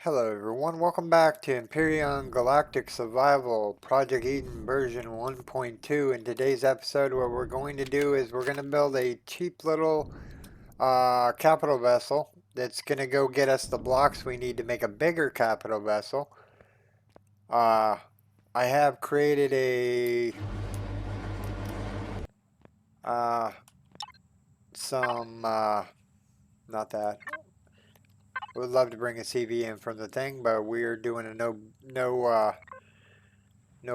Hello everyone, welcome back to Empyrion Galactic Survival Project Eden version 1.2. In today's episode, what we're going to do is we're going to build a cheap little capital vessel that's going to go get us the blocks we need to make a bigger capital vessel. I have created a not that. Would love to bring a CV in from the thing, but we're doing a no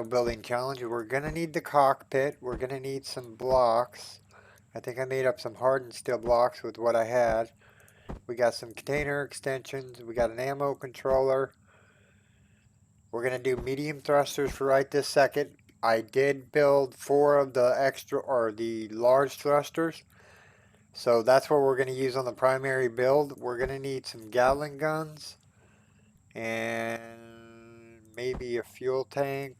building challenge. We're gonna need the cockpit. We're gonna need some blocks. I think I made up some hardened steel blocks with what I had. We got some container extensions. We got an ammo controller. We're gonna do medium thrusters for right this second. I did build 4 of the extra or the large thrusters. So that's what we're gonna use on the primary build. We're gonna need some Gatling guns and maybe a fuel tank.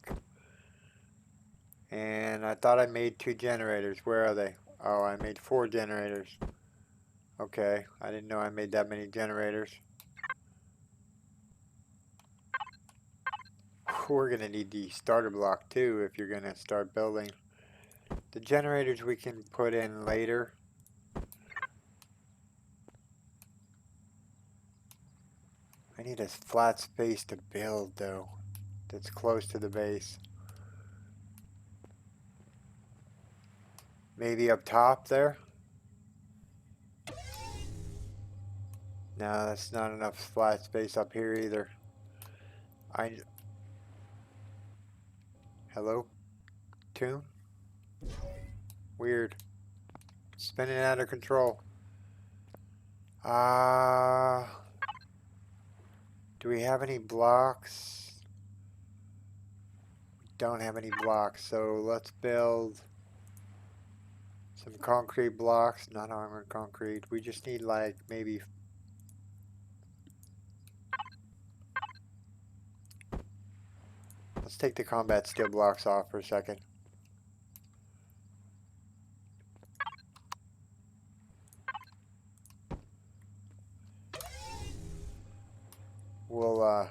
And I thought I made 2 generators. Where are they? Oh, I made 4 generators. Okay, I didn't know I made that many generators. We're going to need the starter block too if you're going to start building. The generators we can put in later. I need a flat space to build though, that's close to the base. Maybe up top there? No, that's not enough flat space up here either. Hello? Tune? Weird. Spinning out of control. Do we have any blocks? We don't have any blocks, so let's build some concrete blocks, not armored concrete. We just need like maybe... Let's take the combat steel blocks off for a second. We'll,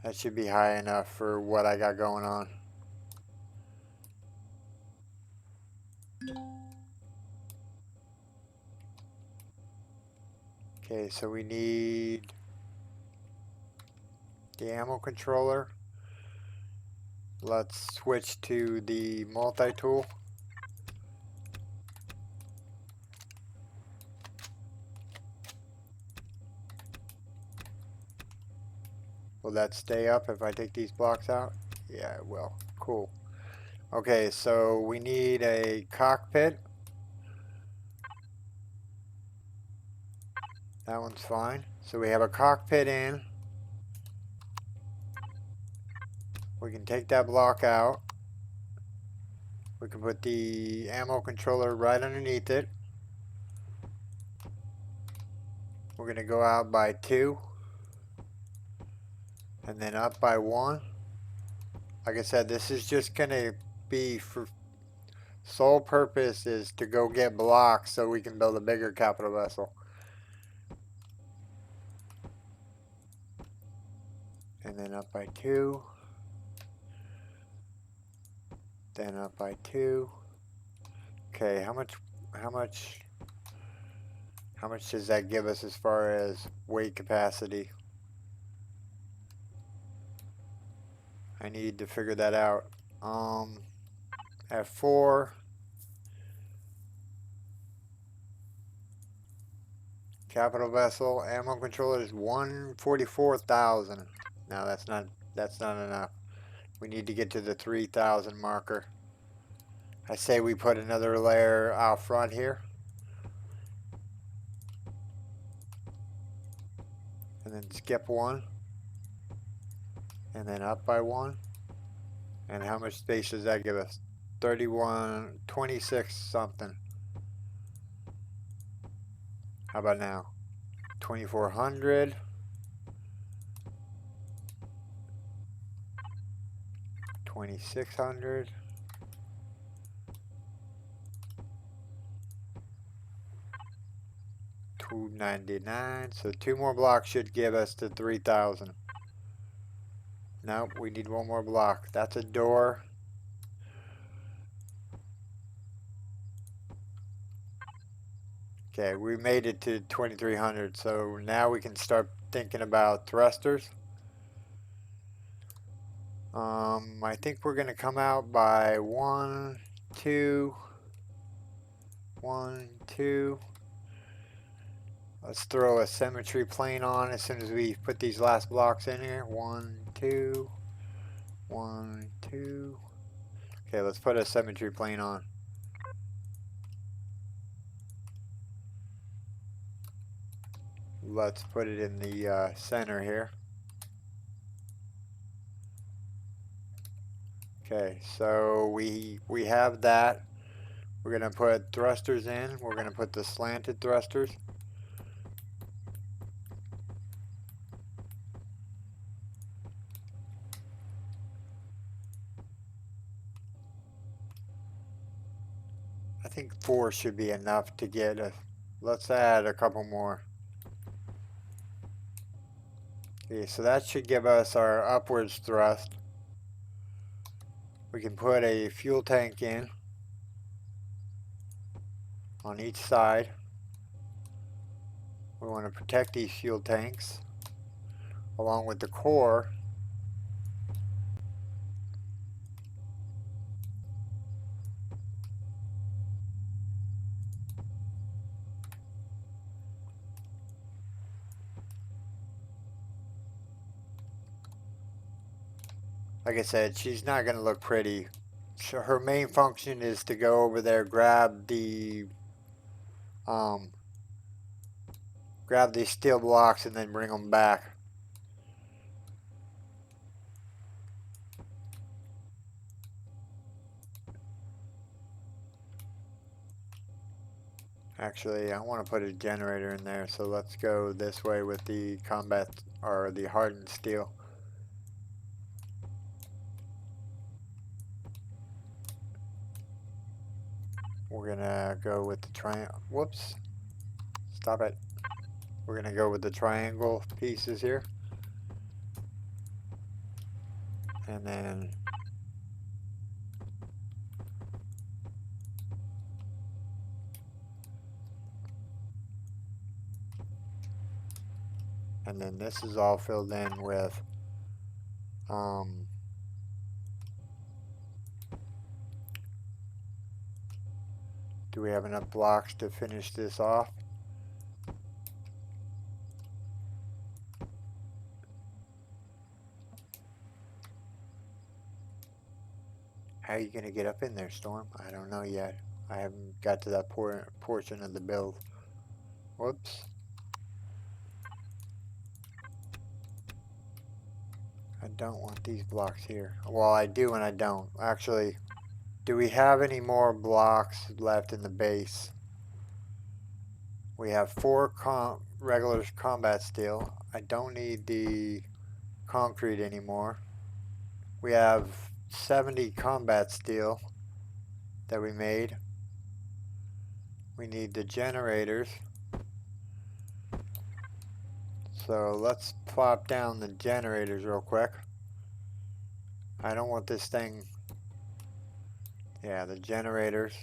that should be high enough for what I got going on. Okay, so we need the ammo controller. Let's switch to the multi-tool. Will that stay up if I take these blocks out? Yeah, it will. Cool. Okay, so we need a cockpit. That one's fine. So we have a cockpit in. We can take that block out. We can put the ammo controller right underneath it. We're going to go out by 2. And then up by 1. Like I said, this is just going to be for sole purpose is to go get blocks so we can build a bigger capital vessel. And then up by 2. Then up by 2. Okay, how much does that give us as far as weight capacity? I need to figure that out. At 4. Capital vessel ammo controller is 144,000. No, that's not enough. We need to get to the 3,000 marker. I say we put another layer out front here. And then skip 1. And then up by 1. And how much space does that give us? 26 something. How about now? 2,400. 2,600. 299. So 2 more blocks should give us to 3,000. Nope, we need 1 more block. That's a door. Okay, we made it to 2,300. So now we can start thinking about thrusters. I think we're gonna come out by 1, 2, 1, 2. Let's throw a symmetry plane on as soon as we put these last blocks in here. 1, 2, 1, 2. Okay, let's put a symmetry plane on. Let's put it in the center here. Okay, so we have that. We're gonna put thrusters in. We're gonna put the slanted thrusters. I think 4 should be enough to get us. Let's add a couple more. Okay, so that should give us our upwards thrust. We can put a fuel tank in on each side. We want to protect these fuel tanks along with the core. Like I said, she's not going to look pretty. So her main function is to go over there, grab these steel blocks and then bring them back. Actually, I want to put a generator in there, so let's go this way with the combat or the hardened steel. We're gonna go with the triangle. Whoops. Stop it. We're gonna go with the triangle pieces here. And then this is all filled in with do we have enough blocks to finish this off? How are you gonna get up in there, Storm? I don't know yet. I haven't got to that portion of the build. Whoops. I don't want these blocks here. Well, I do and I don't. Actually, do we have any more blocks left in the base? We have 4 regular combat steel. I don't need the concrete anymore. We have 70 combat steel that we made. We need the generators. So let's plop down the generators real quick. I don't want this thing. Yeah, the generators.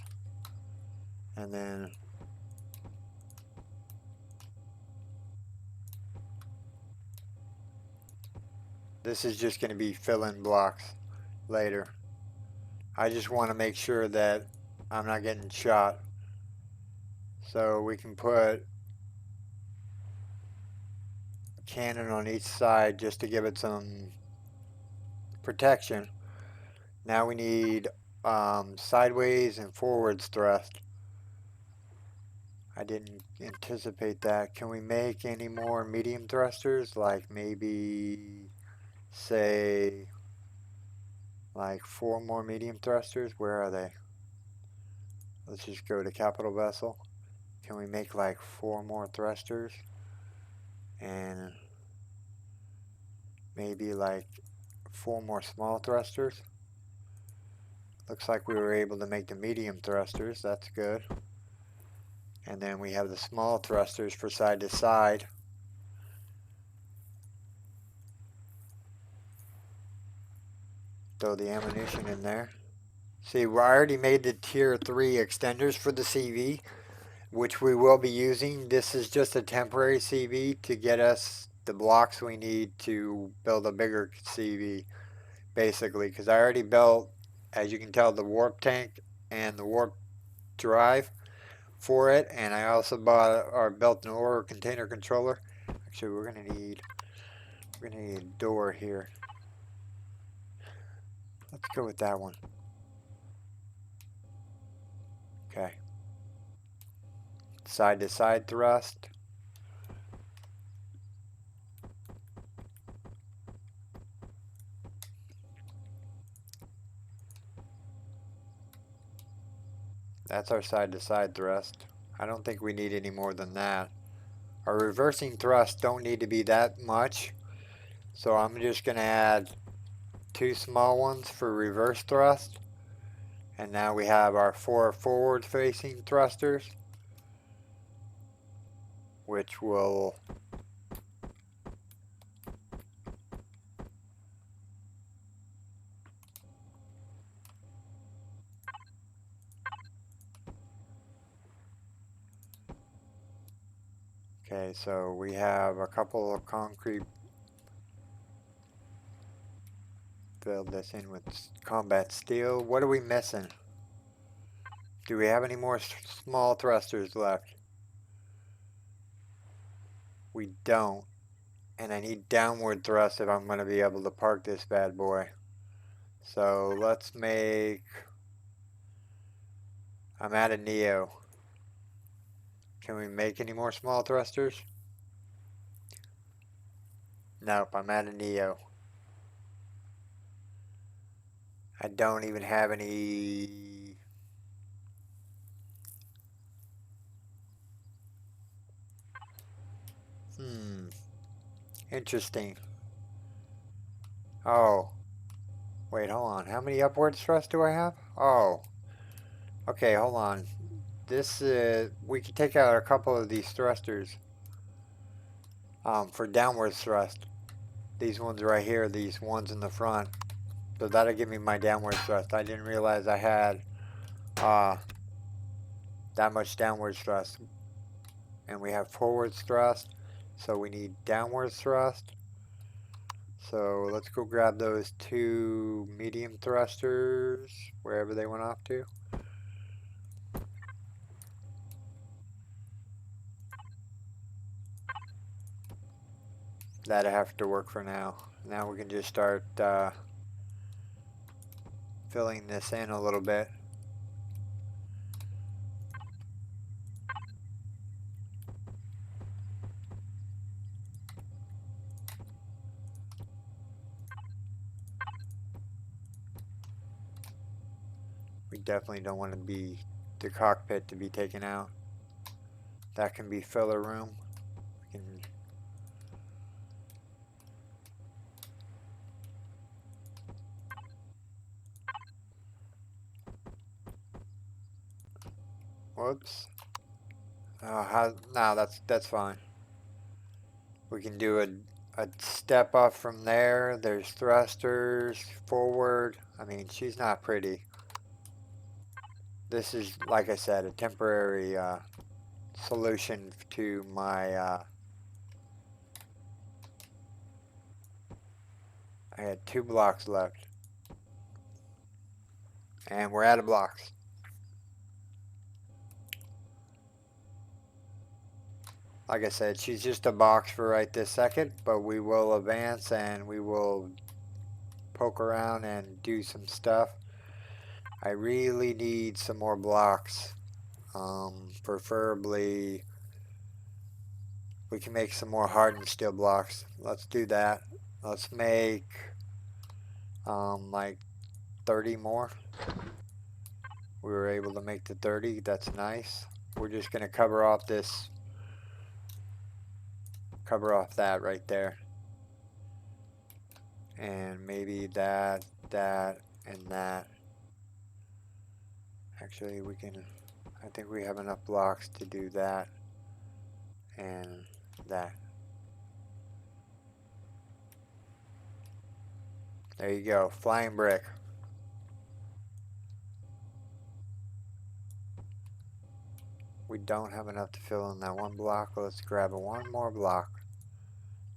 And then this is just going to be fill-in blocks later. I just want to make sure that I'm not getting shot. So we can put a cannon on each side just to give it some protection. Now we need sideways and forwards thrust. I didn't anticipate that. Can we make any more medium thrusters? Like maybe, say, like 4 more medium thrusters? Where are they? Let's just go to capital vessel. Can we make like 4 more thrusters? And maybe like 4 more small thrusters? Looks like we were able to make the medium thrusters. That's good. And then we have the small thrusters for side to side. Throw the ammunition in there. See, we already made the tier 3 extenders for the CV, which we will be using. This is just a temporary CV to get us the blocks we need to build a bigger CV, basically. Because I already built, as you can tell, the warp tank and the warp drive for it, and I also bought or built an ore container controller. Actually, we're gonna need a door here. Let's go with that one. Okay. Side to side thrust. That's our side to side thrust. I don't think we need any more than that. Our reversing thrusts don't need to be that much, so I'm just gonna add 2 small ones for reverse thrust. And now we have our 4 forward facing thrusters, which will okay, so we have a couple of concrete. Fill this in with combat steel. What are we missing? Do we have any more small thrusters left? We don't. And I need downward thrust if I'm going to be able to park this bad boy. So let's make... I'm at a Neo. Can we make any more small thrusters? Nope, I'm at a Neo. I don't even have any... Interesting. Oh. Wait, hold on. How many upward thrust do I have? Oh. Okay, hold on. This, we could take out a couple of these thrusters for downward thrust. These ones right here, these ones in the front. So that'll give me my downward thrust. I didn't realize I had that much downward thrust. And we have forward thrust, so we need downward thrust. So let's go grab those 2 medium thrusters, wherever they went off to. That'll have to work for now. Now we can just start filling this in a little bit. We definitely don't want to be the cockpit to be taken out. That can be filler room. We can whoops. No, that's fine. We can do a step up from there. There's thrusters forward. I mean, she's not pretty. This is, like I said, a temporary solution to my... I had 2 blocks left. And we're out of blocks. Like I said, she's just a box for right this second, but we will advance and we will poke around and do some stuff. I really need some more blocks. Preferably, we can make some more hardened steel blocks. Let's do that. Let's make like 30 more. We were able to make the 30. That's nice. We're just going to cover off that right there. And maybe that, and that. Actually, we can, I think we have enough blocks to do that and that. There you go, flying brick. We don't have enough to fill in that one block. Let's grab one more block.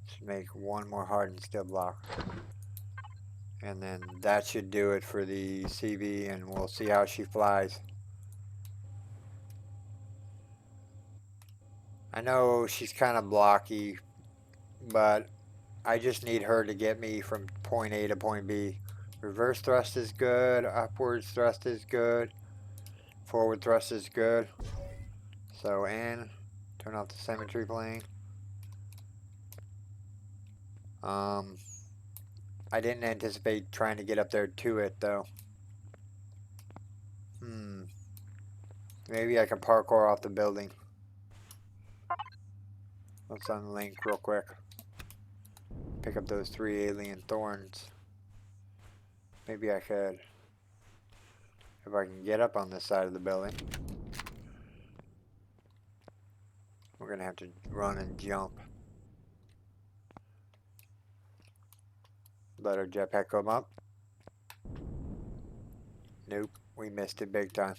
Should make one more hardened steel block. And then that should do it for the CV, and we'll see how she flies. I know she's kind of blocky, but I just need her to get me from point A to point B. Reverse thrust is good, upwards thrust is good, forward thrust is good. So, and turn off the symmetry plane. I didn't anticipate trying to get up there to it though. Maybe I can parkour off the building. Let's unlink real quick. Pick up those 3 alien thorns. Maybe I could, if I can get up on this side of the building. We're gonna have to run and jump. Let our jetpack come up. Nope, we missed it big time.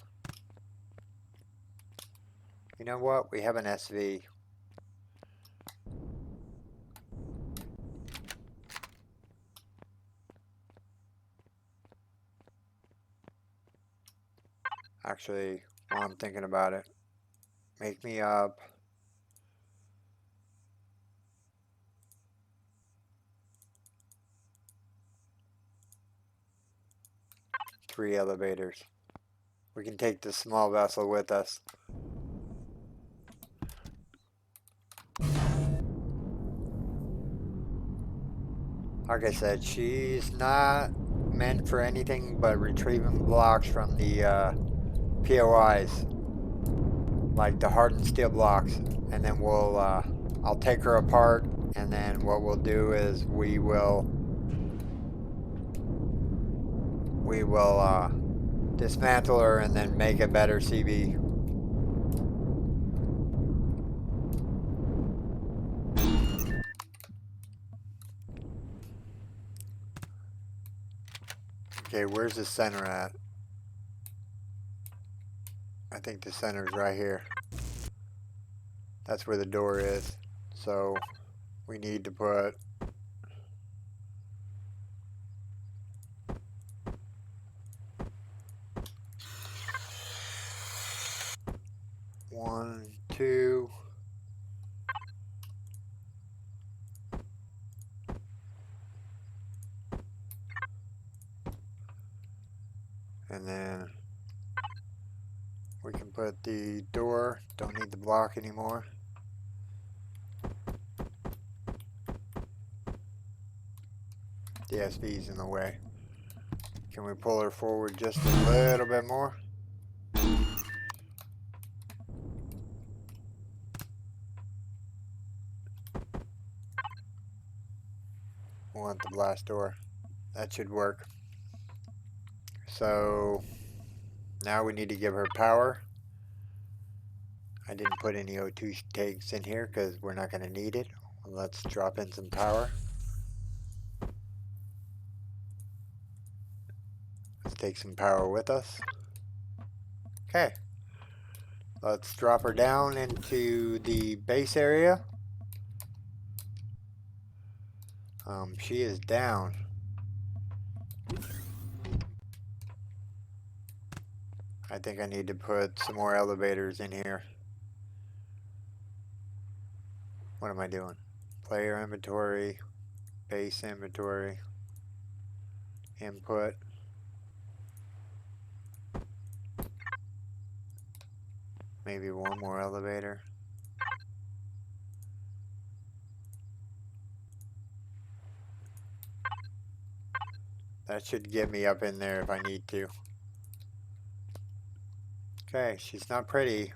You know what? We have an SV. Actually, while I'm thinking about it, make me up three elevators. We can take the small vessel with us. Like I said, she's not meant for anything but retrieving blocks from the POIs, like the hardened steel blocks, and then we'll I'll take her apart, and then what we'll do is we will dismantle her and then make a better CB. Okay, where's the center at? I think the center's right here. That's where the door is. So we need to put one, two, and then we can put the door. Don't need the block anymore. The SV's in the way. Can we pull her forward just a little bit more? We want the blast door. That should work. So now we need to give her power. I didn't put any O2 tanks in here because we're not going to need it. Let's drop in some power. Let's take some power with us. Okay. Let's drop her down into the base area. She is down. I think I need to put some more elevators in here. What am I doing? Player inventory, base inventory, input. Maybe one more elevator. That should get me up in there if I need to. Okay, she's not pretty.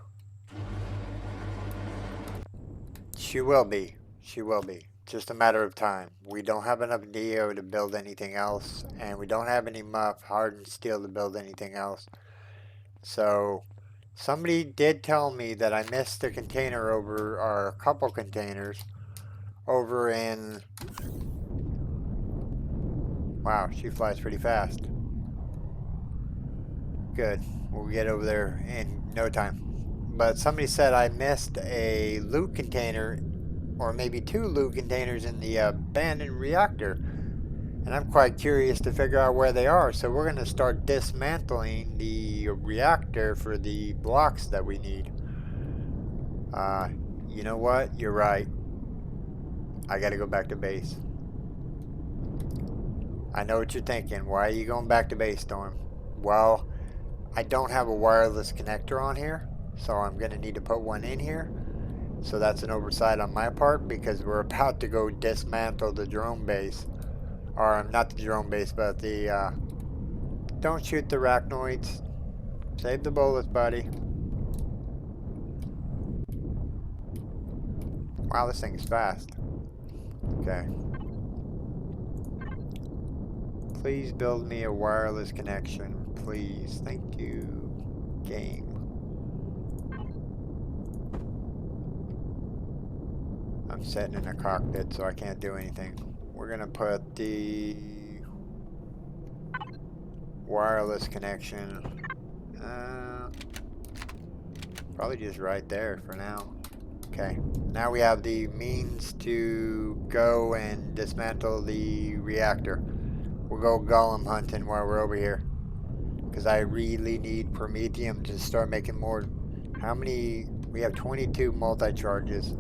She will be. She will be. Just a matter of time. We don't have enough Neo to build anything else, and we don't have any muff hardened steel to build anything else. So Somebody did tell me that I missed a container over, or a couple containers, over in... Wow, she flies pretty fast. Good. We'll get over there in no time. But somebody said I missed a loot container, or maybe 2 loot containers in the abandoned reactor. And I'm quite curious to figure out where they are. So we're going to start dismantling the reactor for the blocks that we need. You know what? You're right. I got to go back to base. I know what you're thinking. Why are you going back to base, Storm? Well, I don't have a wireless connector on here, so I'm going to need to put one in here. So that's an oversight on my part because we're about to go dismantle the drone base. Or not the drone base, but the... don't shoot the arachnoids. Save the bullets, buddy. Wow, this thing is fast. Okay. Please build me a wireless connection. Please. Thank you. Game. I'm sitting in a cockpit, so I can't do anything. We're going to put the wireless connection probably just right there for now. Okay, now we have the means to go and dismantle the reactor. We'll go golem hunting while we're over here, because I really need promethium to start making more. How many? We have 22 multi-charges.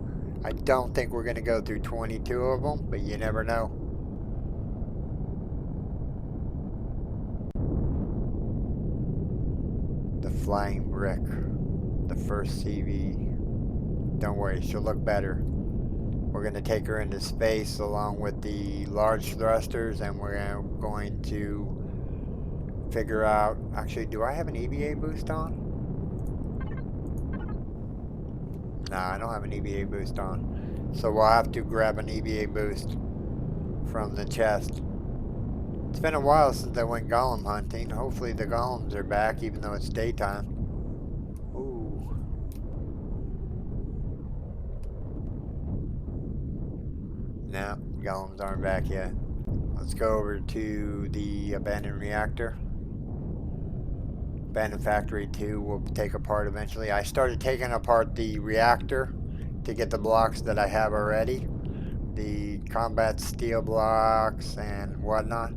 I don't think we're going to go through 22 of them, but you never know. The flying brick. The first CV. Don't worry, she'll look better. We're going to take her into space along with the large thrusters, and we're going to figure out... Actually, do I have an EVA boost on? Nah, I don't have an EVA boost on. So we'll have to grab an EVA boost from the chest. It's been a while since I went golem hunting. Hopefully the golems are back, even though it's daytime. Ooh. No, golems aren't back yet. Let's go over to the abandoned reactor. Abandoned factory 2 will take apart eventually. I started taking apart the reactor to get the blocks that I have already. The combat steel blocks and whatnot.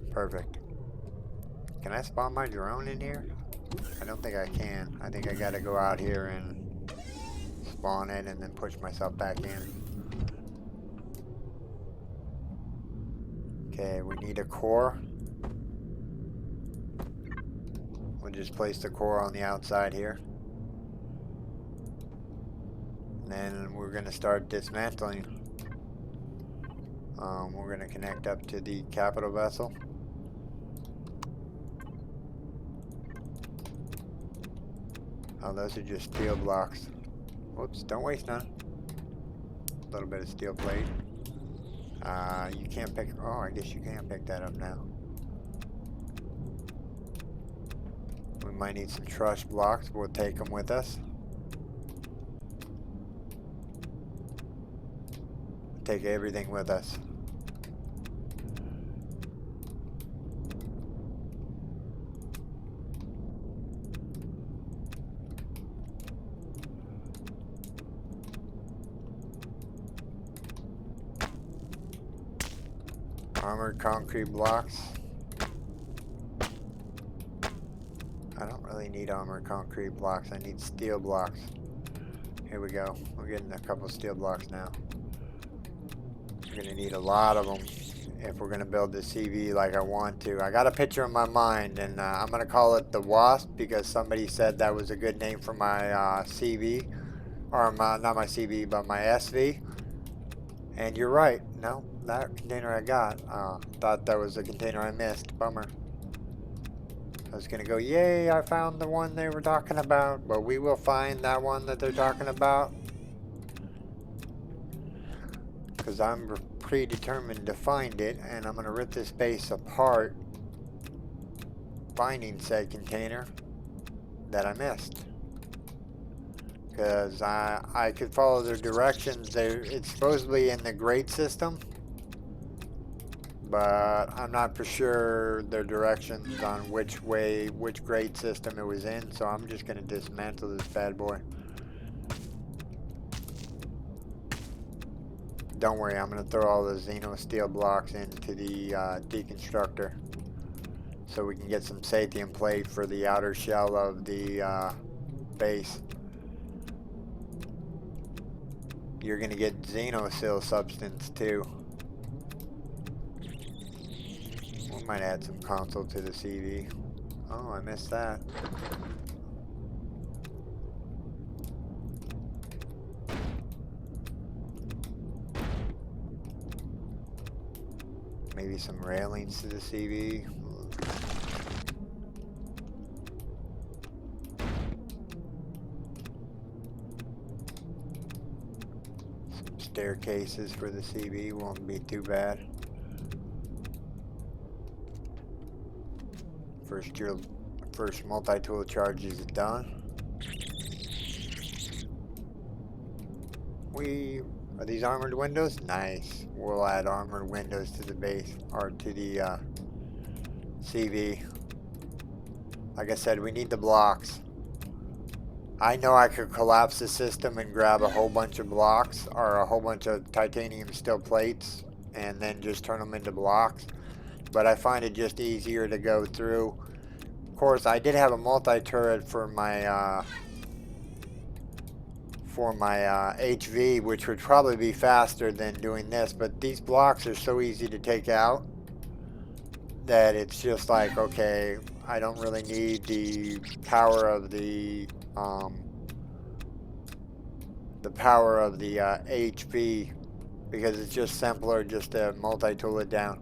Perfect. Can I spawn my drone in here? I don't think I can. I think I gotta go out here and spawn it and then push myself back in. Okay, we need a core. We'll just place the core on the outside here. And then we're gonna start dismantling. We're gonna connect up to the capital vessel. Oh, those are just steel blocks. Whoops, don't waste none. A little bit of steel plate. You can't pick... Oh, I guess you can pick that up now. We might need some truss blocks. We'll take them with us. Take everything with us. Armored concrete blocks. I don't really need armored concrete blocks. I need steel blocks. Here we go. We're getting a couple steel blocks now. We're going to need a lot of them if we're going to build this CV like I want to. I got a picture in my mind, and I'm going to call it the Wasp because somebody said that was a good name for my CV. Or not my CV, but my SV. And you're right. No, that container I got. Thought that was a container I missed. Bummer. I was gonna go, yay, I found the one they were talking about, but we will find that one that they're talking about. Because I'm predetermined to find it, and I'm gonna rip this base apart, finding said container that I missed. Because I could follow their directions. It's supposedly in the grade system, but I'm not for sure their directions on which grade system it was in, so I'm just going to dismantle this bad boy. Don't worry, I'm going to throw all the Xeno steel blocks into the deconstructor so we can get some safety in plate for the outer shell of the base. You're going to get Xenosil substance too. We might add some console to the CV. Oh, I missed that. Maybe some railings to the CV. Some staircases for the CV won't be too bad. First multi-tool charge is done. Are these armored windows? Nice. We'll add armored windows to the base, or to the CV. Like I said, we need the blocks. I know I could collapse the system and grab a whole bunch of blocks, or a whole bunch of titanium steel plates, and then just turn them into blocks. But I find it just easier to go through. Of course, I did have a multi-turret for my HV, which would probably be faster than doing this, but these blocks are so easy to take out that it's just like, okay, I don't really need the power of the HV, because it's just simpler just to multi-tool it down.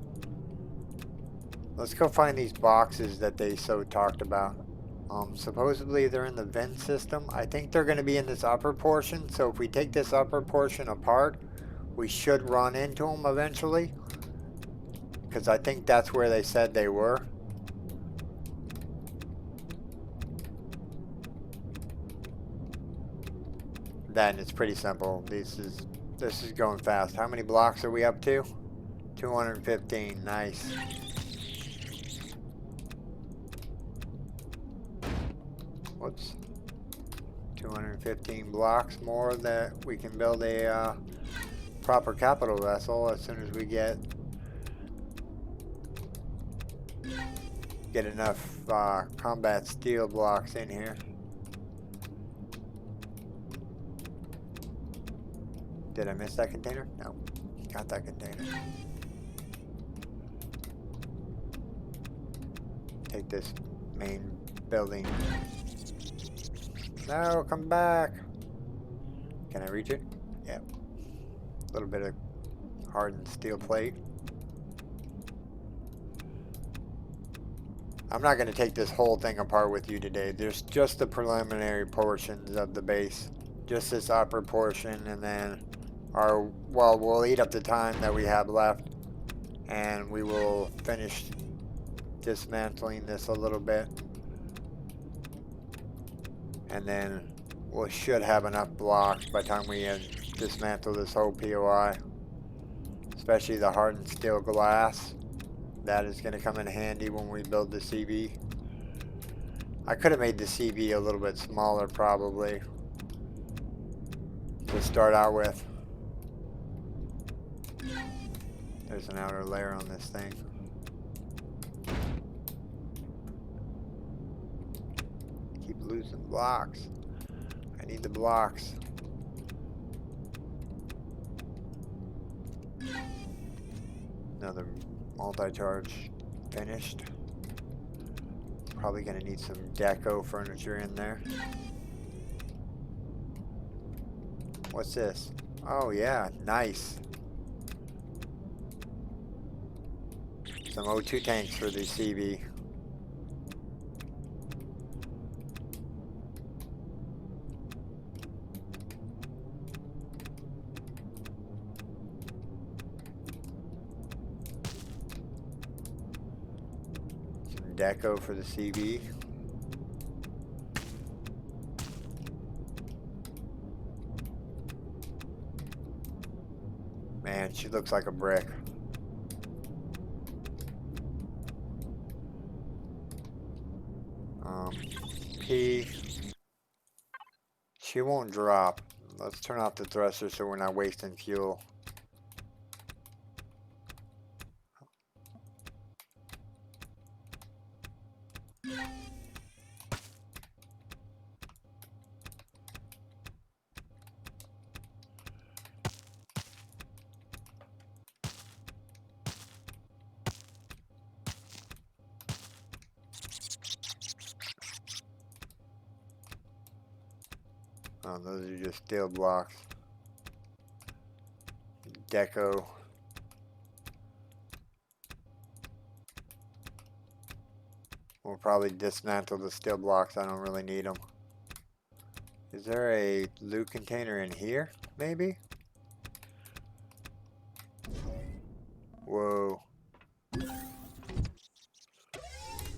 Let's go find these boxes that they so talked about. Supposedly they're in the vent system. I think they're going to be in this upper portion, so if we take this upper portion apart, we should run into them eventually, because I think that's where they said they were. Then it's pretty simple. This is going fast. How many blocks are we up to? 215. Nice. Whoops. 215 blocks more that we can build a proper capital vessel as soon as we get enough combat steel blocks in here. Did I miss that container? No. Got that container. Take this main building. No, come back. Can I reach it? Yep. A little bit of hardened steel plate. I'm not going to take this whole thing apart with you today. There's just the preliminary portions of the base. Just this upper portion, and then we'll eat up the time that we have left, and we will finish dismantling this a little bit. And then we should have enough blocks by the time we dismantle this whole POI. Especially the hardened steel glass. That is going to come in handy when we build the CV. I could have made the CV a little bit smaller probably to start out with. There's an outer layer on this thing. Keep losing blocks. I need the blocks. Another multi-charge finished. Probably gonna need some deco furniture in there. What's this? Oh yeah, nice. Some O2 tanks for the CV. deco for the CV. Man, she looks like a brick. P. She won't drop. Let's turn off the thruster so we're not wasting fuel. Oh, those are just steel blocks. Deco. We'll probably dismantle the steel blocks. I don't really need them. Is there a loot container in here? Maybe? Whoa.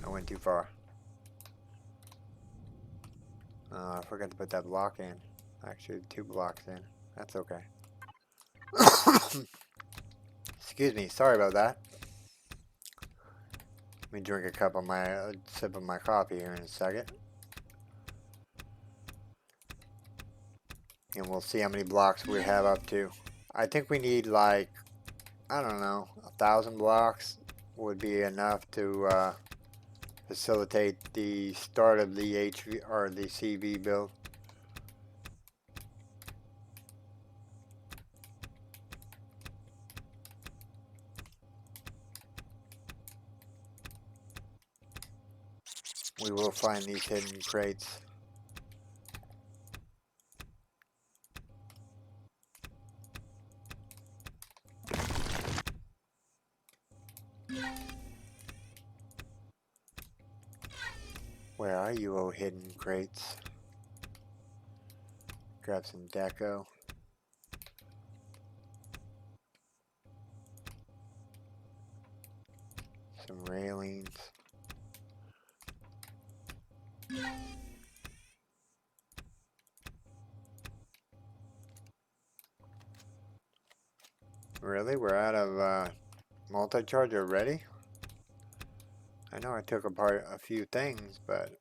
I went too far. I forgot to put that block in. Actually, 2 blocks in. That's okay. Excuse me. Sorry about that. Let me drink a sip of my coffee here in a second. And we'll see how many blocks we have up to. I think we need like, I don't know, 1,000 blocks would be enough to facilitate the start of the HV or the CV build. We will find these hidden crates. Where are you, oh hidden crates? Grab some deco. Some railings. Really? We're out of multi-charge already? I know I took apart a few things, but...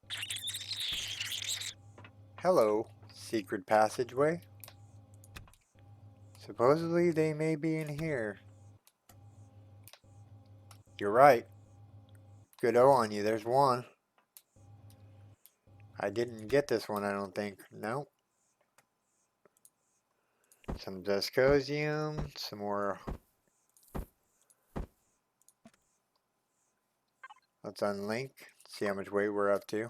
Hello, secret passageway. Supposedly they may be in here. You're right. Good O on you, there's one. I didn't get this one, I don't think. Nope. Some discosium, some more. Let's unlink, see how much weight we're up to.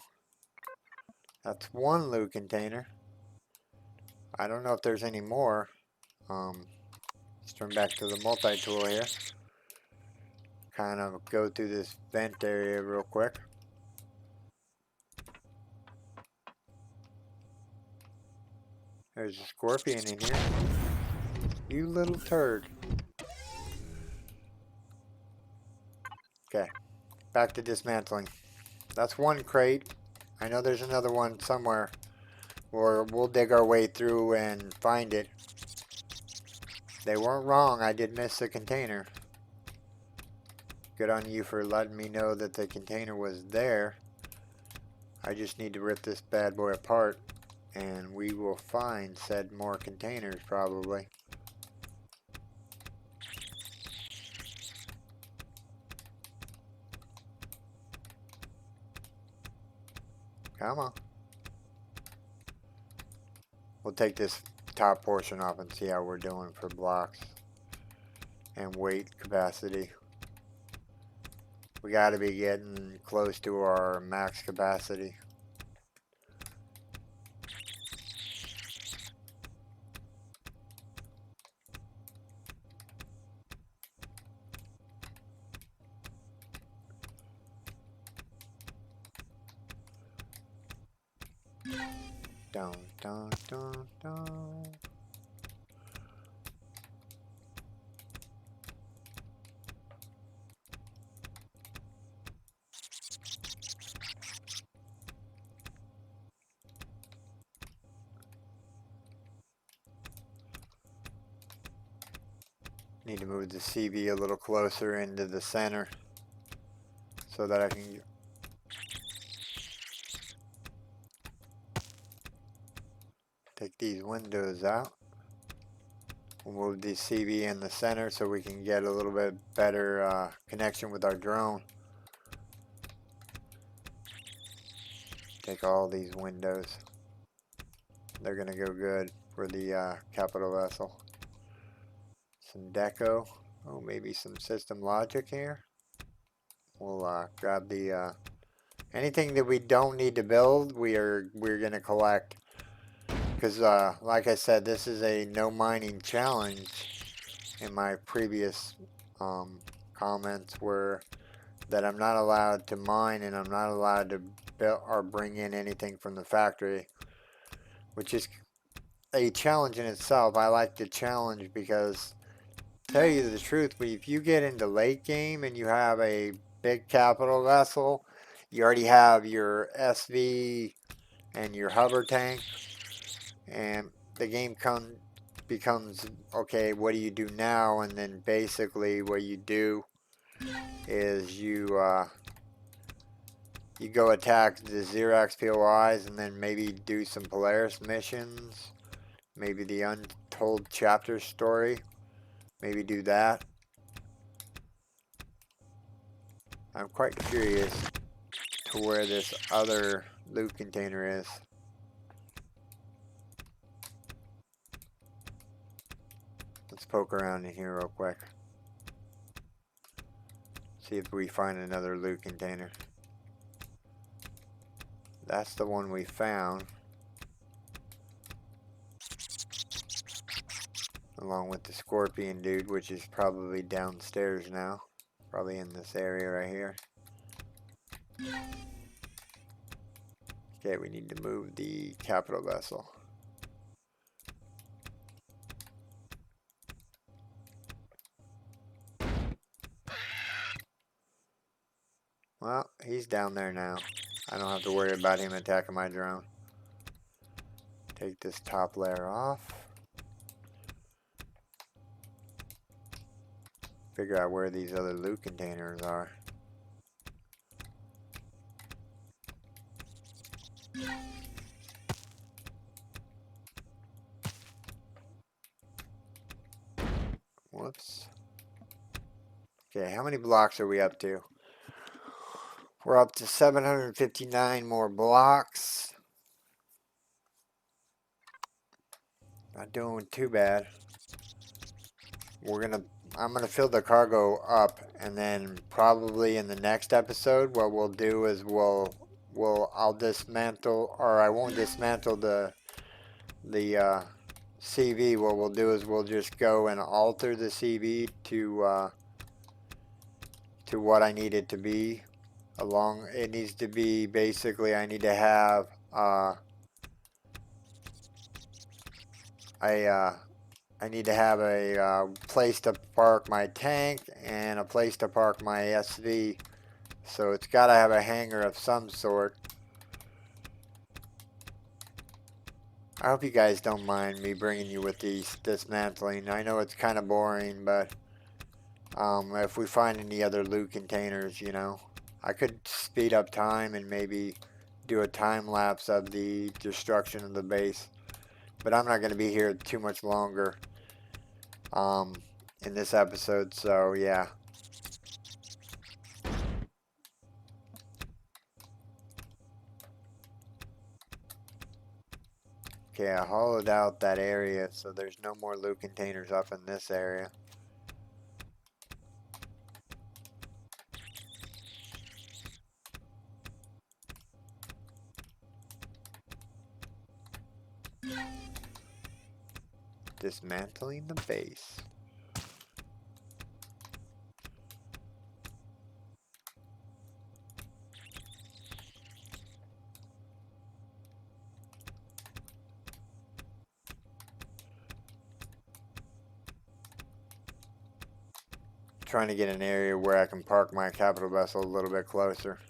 That's one loot container. I don't know if there's any more. Let's turn back to the multi-tool here. Kind of go through this vent area real quick. There's a scorpion in here. You little turd. Okay, back to dismantling. That's one crate. I know there's another one somewhere. Or we'll dig our way through and find it. They weren't wrong, I did miss the container. Good on you for letting me know that the container was there. I just need to rip this bad boy apart and we will find said more containers probably. Come on. We'll take this top portion off and see how we're doing for blocks and weight capacity. We got to be getting close to our max capacity. Dun, dun, dun, dun. Need to move the CV a little closer into the center so that I can take these windows out. We'll move the CV in the center so we can get a little bit better connection with our drone. Take all these windows. They're gonna go good for the capital vessel. Some deco. Oh, maybe some system logic here. We'll grab the anything that we don't need to build. We're gonna collect because like I said, this is a no mining challenge. In my previous comments were that I'm not allowed to mine and I'm not allowed to build or bring in anything from the factory, which is a challenge in itself. I like the challenge because, tell you the truth, if you get into late game and you have a big capital vessel, you already have your SV and your hover tank, and the game becomes, okay, what do you do now? And then basically what you do is you go attack the Xerox POIs and then maybe do some Polaris missions, maybe the Untold Chapter story, maybe do that. I'm quite curious to where this other loot container is. Let's poke around in here real quick. See if we find another loot container. That's the one we found. Along with the scorpion dude, which is probably downstairs now. Probably in this area right here. Okay, we need to move the capital vessel. Well, he's down there now. I don't have to worry about him attacking my drone. Take this top layer off. Figure out where these other loot containers are. Whoops. Okay, how many blocks are we up to? We're up to 759 more blocks. Not doing too bad. I'm gonna fill the cargo up, and then probably in the next episode, what we'll do is I'll dismantle, or I won't dismantle the CV. What we'll do is we'll just go and alter the CV to what I need it to be. It needs to be basically, I need to have I need to have a place to park my tank and a place to park my SV. So it's got to have a hangar of some sort. I hope you guys don't mind me bringing you with these dismantling. I know it's kind of boring, but if we find any other loot containers, you know, I could speed up time and maybe do a time lapse of the destruction of the base. But I'm not going to be here too much longer in this episode, so yeah. Okay, I hollowed out that area, so there's no more loot containers up in this area. Dismantling the base. Trying to get an area where I can park my capital vessel a little bit closer.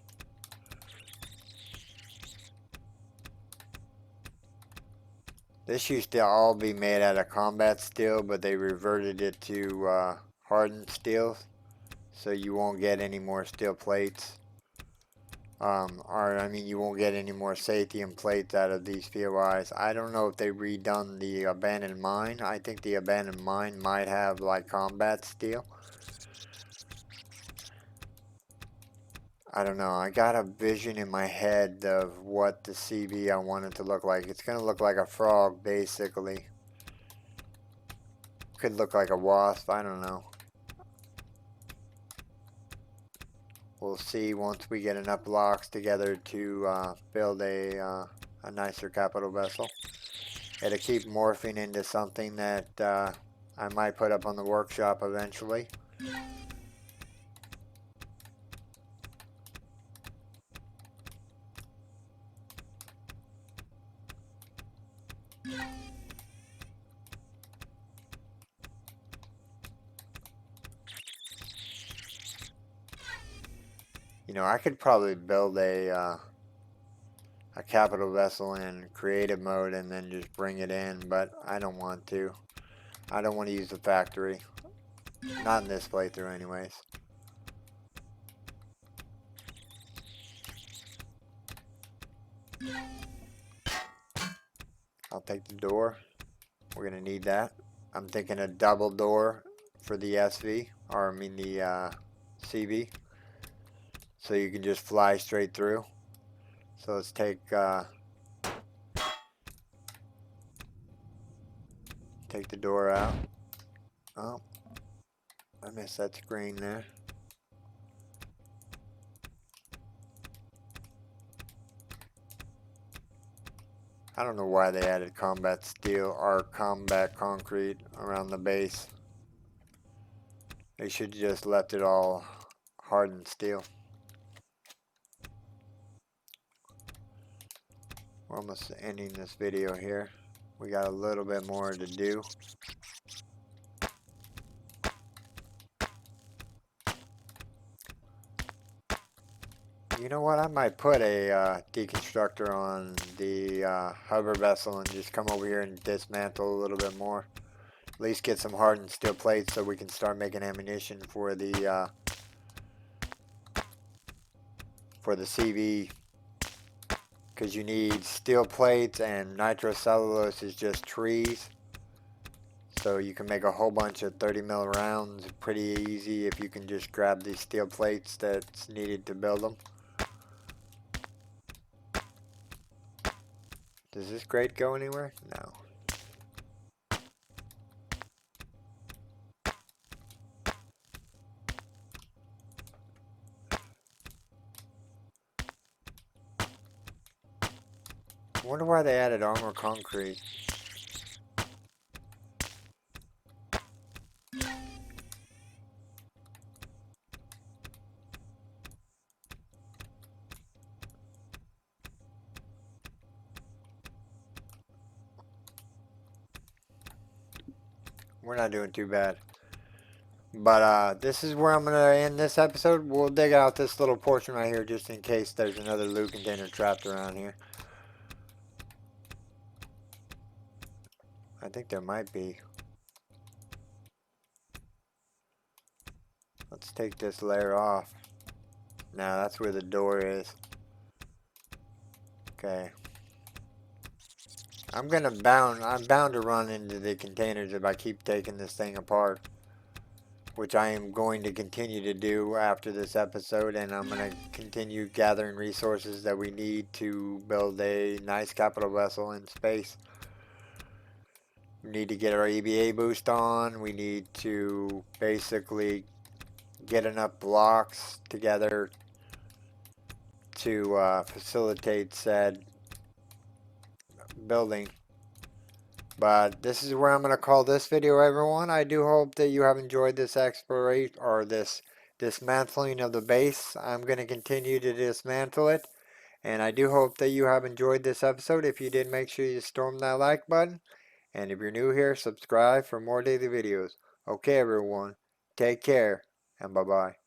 This used to all be made out of combat steel, but they reverted it to hardened steel, so you won't get any more steel plates. Or I mean, you won't get any more Sathium plates out of these POIs. I don't know if they redone the abandoned mine. I think the abandoned mine might have like combat steel. I don't know. I got a vision in my head of what the CB I want it to look like. It's gonna look like a frog, basically. Could look like a wasp. I don't know. We'll see once we get enough blocks together to build a nicer capital vessel. It'll keep morphing into something that I might put up on the workshop eventually. You know, I could probably build a capital vessel in creative mode and then just bring it in, but I don't want to. I don't want to use the factory. Not in this playthrough anyways. I'll take the door. We're going to need that. I'm thinking a double door for the SV, or I mean the CB. So you can just fly straight through. So let's take the door out. Oh, I missed that screen there. I don't know why they added combat steel or combat concrete around the base. They should have just left it all hardened steel. We're almost ending this video here. We got a little bit more to do. You know what? I might put a deconstructor on the hover vessel and just come over here and dismantle a little bit more. At least get some hardened steel plates so we can start making ammunition for the CV. Because you need steel plates, and nitrocellulose is just trees. So you can make a whole bunch of 30 mil rounds pretty easy if you can just grab these steel plates that's needed to build them. Does this grate go anywhere? No. I wonder why they added armor concrete. We're not doing too bad. But this is where I'm going to end this episode. We'll dig out this little portion right here just in case there's another loot container trapped around here. I think there might be. Let's take this layer off. Now that's where the door is. Okay. I'm bound to run into the containers if I keep taking this thing apart. Which I am going to continue to do after this episode, and I'm going to continue gathering resources that we need to build a nice capital vessel in space. We need to get our EVA boost on. We need to basically get enough blocks together to facilitate said building. But this is where I'm going to call this video, everyone. I do hope that you have enjoyed this exploration or this dismantling of the base. I'm going to continue to dismantle it. And I do hope that you have enjoyed this episode. If you did, make sure you storm that like button. And if you're new here, subscribe for more daily videos. Okay, everyone. Take care and bye-bye.